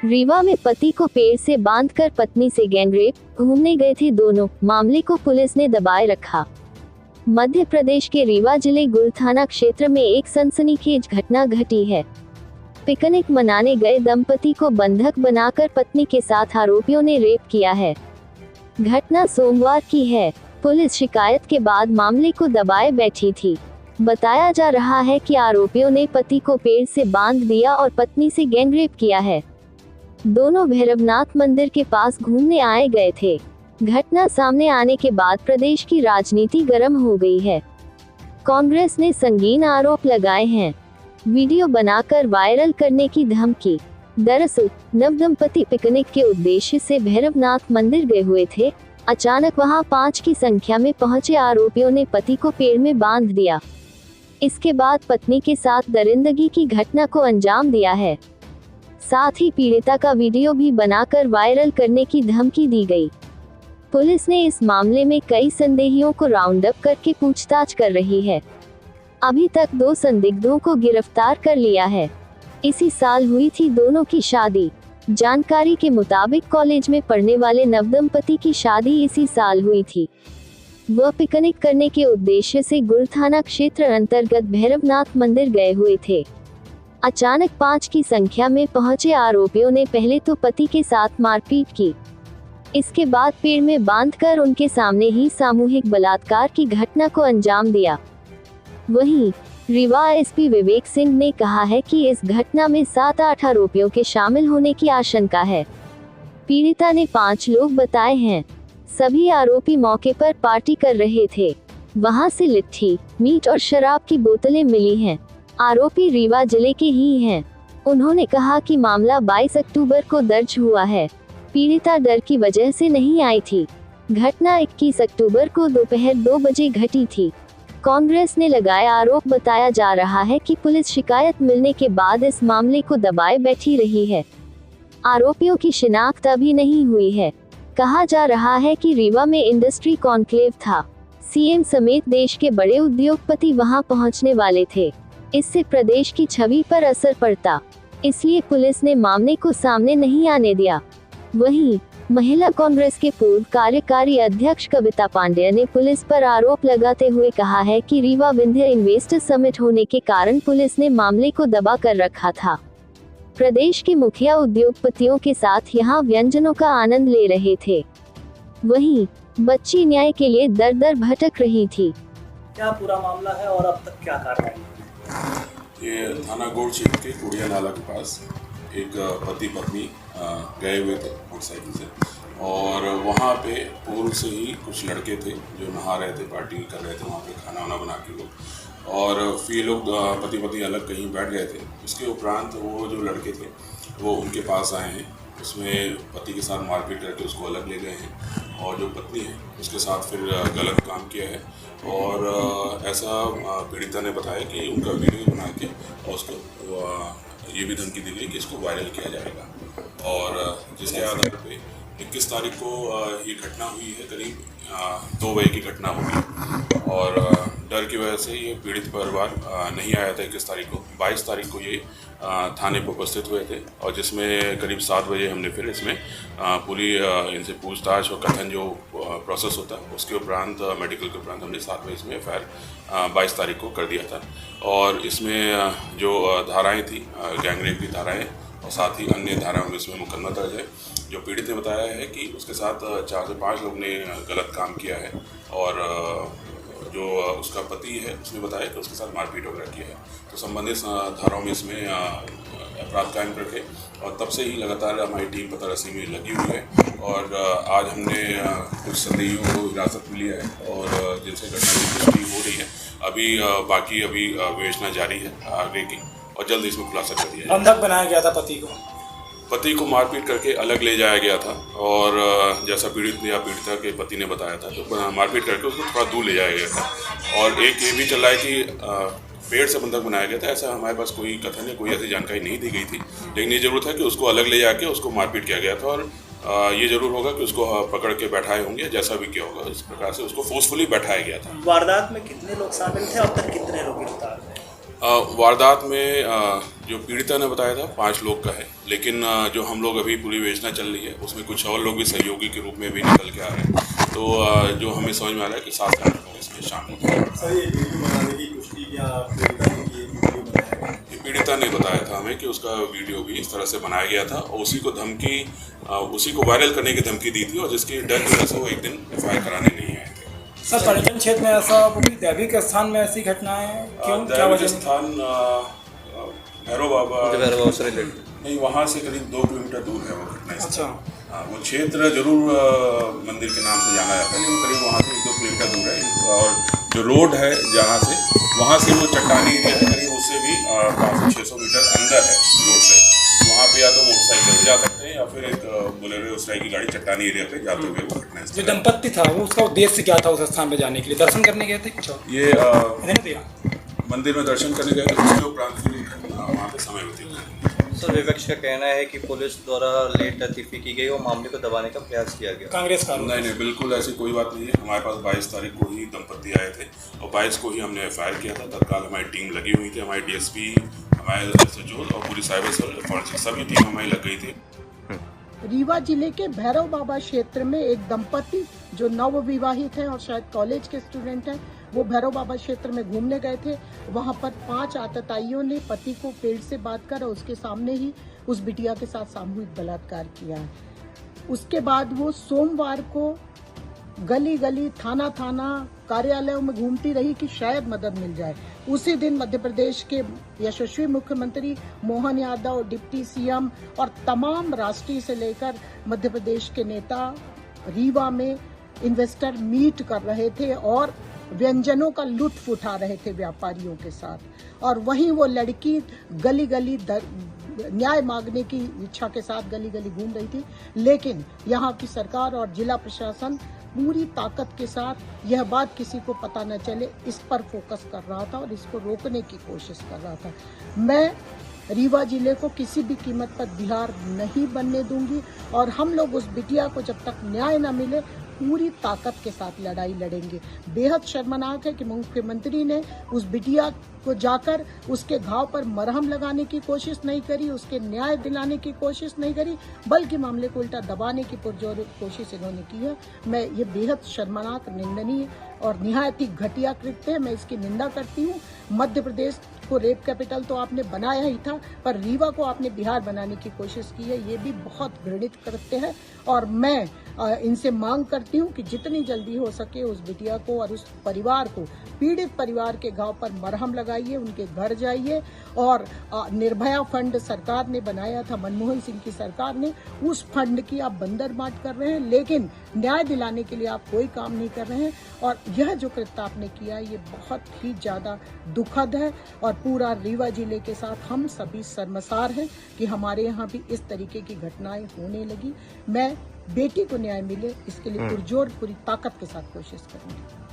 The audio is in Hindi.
रीवा में पति को पेड़ से बांधकर पत्नी से गैंगरेप, घूमने गए थे दोनों, मामले को पुलिस ने दबाए रखा। मध्य प्रदेश के रीवा जिले गुल थाना क्षेत्र में एक सनसनीखेज घटना घटी है। पिकनिक मनाने गए दंपति को बंधक बनाकर पत्नी के साथ आरोपियों ने रेप किया है। घटना सोमवार की है। पुलिस शिकायत के बाद मामले को दबाए बैठी थी। बताया जा रहा है कि आरोपियों ने पति को पेड़ से बांध दिया और पत्नी से गैंगरेप किया है। दोनों भैरवनाथ मंदिर के पास घूमने आए गए थे। घटना सामने आने के बाद प्रदेश की राजनीति गर्म हो गई है। कांग्रेस ने संगीन आरोप लगाए हैं। वीडियो बनाकर वायरल करने की धमकी। दरअसल नवदंपति पिकनिक के उद्देश्य से भैरवनाथ मंदिर गए हुए थे। अचानक वहां 5 की संख्या में पहुंचे आरोपियों ने पति को पेड़ में बांध दिया। इसके बाद पत्नी के साथ दरिंदगी की घटना को अंजाम दिया है। साथ ही पीड़िता का वीडियो भी बनाकर वायरल करने की धमकी दी गई। पुलिस ने इस मामले में कई संदेहियों को राउंड अप करके पूछताछ कर रही है। अभी तक 2 संदिग्धों को गिरफ्तार कर लिया है। इसी साल हुई थी दोनों की शादी। जानकारी के मुताबिक कॉलेज में पढ़ने वाले नवदंपति की शादी इसी साल हुई थी। वह पिकनिक करने के उद्देश्य से गुल थाना क्षेत्र अंतर्गत भैरवनाथ मंदिर गए हुए थे। अचानक 5 की संख्या में पहुंचे आरोपियों ने पहले तो पति के साथ मारपीट की। इसके बाद पेड़ में बांधकर उनके सामने ही सामूहिक बलात्कार की घटना को अंजाम दिया। वहीं रीवा एसपी विवेक सिंह ने कहा है कि इस घटना में 7-8 आरोपियों के शामिल होने की आशंका है। पीड़िता ने 5 लोग बताए हैं। सभी आरोपी मौके पर पार्टी कर रहे थे। वहां से लिट्टी, मीट और शराब की बोतलें मिली हैं। आरोपी रीवा जिले के ही हैं। उन्होंने कहा कि मामला 22 अक्टूबर को दर्ज हुआ है। पीड़िता डर की वजह से नहीं आई थी। घटना 21 अक्टूबर को दोपहर 2 बजे घटी थी। कांग्रेस ने लगाया आरोप। बताया जा रहा है कि पुलिस शिकायत मिलने के बाद इस मामले को दबाए बैठी रही है। आरोपियों की शिनाख्त अभी नहीं हुई है। कहा जा रहा है कि रीवा में इंडस्ट्री कॉन्क्लेव था। सीएम समेत देश के बड़े उद्योगपति वहां पहुंचने वाले थे। इससे प्रदेश की छवि पर असर पड़ता, इसलिए पुलिस ने मामले को सामने नहीं आने दिया। वहीं महिला कांग्रेस के पूर्व कार्यकारी अध्यक्ष कविता पांडेय ने पुलिस पर आरोप लगाते हुए कहा है कि रीवा विंध्य इन्वेस्टर समिट होने के कारण पुलिस ने मामले को दबा कर रखा था। प्रदेश के मुखिया उद्योगपतियों के साथ यहां व्यंजनों का आनंद ले रहे थे। वहीं बच्ची न्याय के लिए दर दर भटक रही थी। क्या पूरा मामला है और अब तक क्या कार्रवाई? ये थाना गोड़ क्षेत्र के कुड़िया नाला के पास एक पति पत्नी गए हुए थे मोटरसाइकिल से, और वहाँ पे पूर्व से ही कुछ लड़के थे जो नहा रहे थे, पार्टी कर रहे थे वहाँ पे, खाना वाना बना के लोग, और फिर ये लोग पति पत्नी अलग कहीं बैठ गए थे। उसके उपरांत वो जो लड़के थे वो उनके पास आए हैं। उसमें पति के साथ मारपीट करके उसको अलग ले गए हैं, और जो पत्नी है उसके साथ फिर गलत काम किया है। और ऐसा पीड़िता ने बताया कि उनका वीडियो बना के और उसको ये भी धमकी दी गई कि इसको वायरल किया जाएगा, और जिसके आधार पे 21 तारीख को ये घटना हुई है। करीब 2 बजे की घटना होगी, और डर की वजह से ये पीड़ित परिवार नहीं आया था 21 तारीख को। 22 तारीख को ये थाने पर उपस्थित हुए थे, और जिसमें करीब 7 बजे हमने फिर इसमें पूरी इनसे पूछताछ और कथन जो प्रोसेस होता है उसके उपरांत, मेडिकल के उपरांत हमने 7 बजे इसमें FIR 22 तारीख को कर दिया था। और इसमें जो धाराएं थी, गैंगरेप की धाराएं, और साथ ही अन्य धाराओं में इसमें मुकदमा दर्ज है। जो पीड़ित ने बताया है कि उसके साथ 4 से 5 लोग ने गलत काम किया है, और जो उसका पति है उसने बताया कि उसके साथ मारपीट वगैरह किया है। तो संबंधित धाराओं में इसमें अपराध कायम करके, और तब से ही लगातार हमारी टीम पतारसी में लगी हुई है, और आज हमने कुछ संदेहियों को हिरासत में लिया है, और जिनसे घटना की पुष्टि हो रही है। अभी बाकी विवेचना जारी है आगे की, और जल्द इसमें खुलासा कर दिया। बंधक बनाया गया था पति को मारपीट करके अलग ले जाया गया था, और जैसा पीड़ित या पीड़िता के पति ने बताया था, तो मारपीट करके उसको थोड़ा दूर ले जाया गया था। और एक ये भी चल रहा है कि पेड़ से बंधक बनाया गया था। ऐसा हमारे पास कोई कथन है, कोई ऐसी जानकारी नहीं दी गई थी, लेकिन ये जरूर था कि उसको अलग ले जाके उसको मारपीट किया गया था, और ये जरूर होगा कि उसको पकड़ के बैठाए होंगे, जैसा भी किया होगा इस प्रकार से उसको फोर्सफुली बैठाया गया था। वारदात में कितने लोग शामिल थे? अब तक कितने लोग गिरफ्तार हुए? वारदात में जो पीड़िता ने बताया था 5 लोग का है, लेकिन जो हम लोग अभी पूरी योजना चल रही है उसमें कुछ और लोग भी सहयोगी के रूप में भी निकल के आ रहे हैं। तो जो हमें समझ में आ रहा है कि 7 से 8 लोग इसमें शामिल हैं। सर, ये वीडियो बनाने की पुष्टि क्या पीड़िता ने की? वीडियो बनाया गया? ये पीड़िता ने बताया था हमें कि उसका वीडियो भी इस तरह से बनाया गया था और उसी को वायरल करने की धमकी दी थी और जिसकी डर की वजह से वो एक दिन एफआईआर कराने नहीं आए थे। सर, पर्यटन क्षेत्र में ऐसा, वो भी दैविक स्थान में ऐसी घटनाएं क्यों, क्या वजह? स्थान भैरव बाबा से नहीं, वहाँ से करीब 2 किलोमीटर दूर है वो घटना। अच्छा। वो क्षेत्र जरूर मंदिर के नाम से जाना जाता है, लेकिन करीब वहाँ से 1-2 किलोमीटर दूर है। और जो रोड है जहाँ से, वहाँ से वो चट्टानी एरिया है, करीब उससे भी 500-600 मीटर अंदर है रोड से। वहाँ पे या तो मोटरसाइकिल से जा सकते हैं या फिर एक बोलेरो उस तरह की गाड़ी चट्टानी एरिया पे जाते हुए वो घटना। जो दंपत्ति था वो, उसका उद्देश्य क्या था उस स्थान पे जाने के लिए? दर्शन करने गए थे कुछ? ये मंदिर में दर्शन करने गए थे, उसके उपरांत फिर वहाँ पे समय व्यतीत करेंगे। सर, विपक्ष का कहना है कि पुलिस द्वारा लेट लतीफी की गई और मामले को दबाने का प्रयास किया गया। कांग्रेस का? नहीं, बिल्कुल ऐसी कोई बात नहीं है। हमारे पास 22 तारीख को ही दंपत्ति आए थे और 22 को ही हमने एफआईआर किया था। तत्काल हमारी टीम लगी हुई थी, हमारी डीएसपी, हमारे एसएचओ और पूरी साइबर सेल फॉरेंसिक सभी टीम हमारी लग गई थी। रीवा जिले के भैरव बाबा क्षेत्र में एक दंपति जो नवविवाहित हैं और शायद कॉलेज के स्टूडेंट हैं, वो भैरव बाबा क्षेत्र में घूमने गए थे। वहां पर 5 आतताइयों ने पति को पेड़ से बांधकर और उसके सामने ही उस बिटिया के साथ सामूहिक बलात्कार किया है। उसके बाद वो सोमवार को गली गली, थाना थाना, कार्यालयों में घूमती रही कि शायद मदद मिल जाए। उसी दिन मध्य प्रदेश के यशस्वी मुख्यमंत्री मोहन यादव, डिप्टी सीएम और तमाम राष्ट्रीय से लेकर मध्य प्रदेश के नेता रीवा में इन्वेस्टर मीट कर रहे थे और व्यंजनों का लुत्फ उठा रहे थे व्यापारियों के साथ। और वहीं वो लड़की गली गली न्याय मांगने की इच्छा के साथ गली गली घूम रही थी। लेकिन यहाँ की सरकार और जिला प्रशासन पूरी ताकत के साथ यह बात किसी को पता न चले इस पर फोकस कर रहा था और इसको रोकने की कोशिश कर रहा था। मैं रीवा जिले को किसी भी कीमत पर बिहार नहीं बनने दूंगी और हम लोग उस बिटिया को जब तक न्याय न मिले पूरी ताकत के साथ लड़ाई लड़ेंगे। बेहद शर्मनाक है कि मुख्यमंत्री ने उस बिटिया को जाकर उसके घाव पर मरहम लगाने की कोशिश नहीं करी, उसके न्याय दिलाने की कोशिश नहीं करी, बल्कि मामले को उल्टा दबाने की पुरजोर कोशिश इन्होंने की है। मैं ये बेहद शर्मनाक, निंदनीय और निहायत ही घटिया कृत्य है, मैं इसकी निंदा करती हूँ। मध्य प्रदेश को रेप कैपिटल तो आपने बनाया ही था, पर रीवा को आपने बिहार बनाने की कोशिश की है, ये भी बहुत घृणित कृत्य है। और मैं इनसे मांग करती हूँ कि जितनी जल्दी हो सके उस बिटिया को और उस परिवार को, पीड़ित परिवार के घाव पर मरहम लगाइए, उनके घर जाइए। और निर्भया फंड सरकार ने बनाया था, मनमोहन सिंह की सरकार ने, उस फंड की आप बंदरबाट कर रहे हैं, लेकिन न्याय दिलाने के लिए आप कोई काम नहीं कर रहे हैं। और यह जो कृत्य आपने किया ये बहुत ही ज्यादा दुखद है और पूरा रीवा जिले के साथ हम सभी शर्मसार हैं कि हमारे यहाँ भी इस तरीके की घटनाएं होने लगी। मैं बेटी को न्याय मिले इसके लिए पुरजोर, पूरी ताकत के साथ कोशिश करूंगी।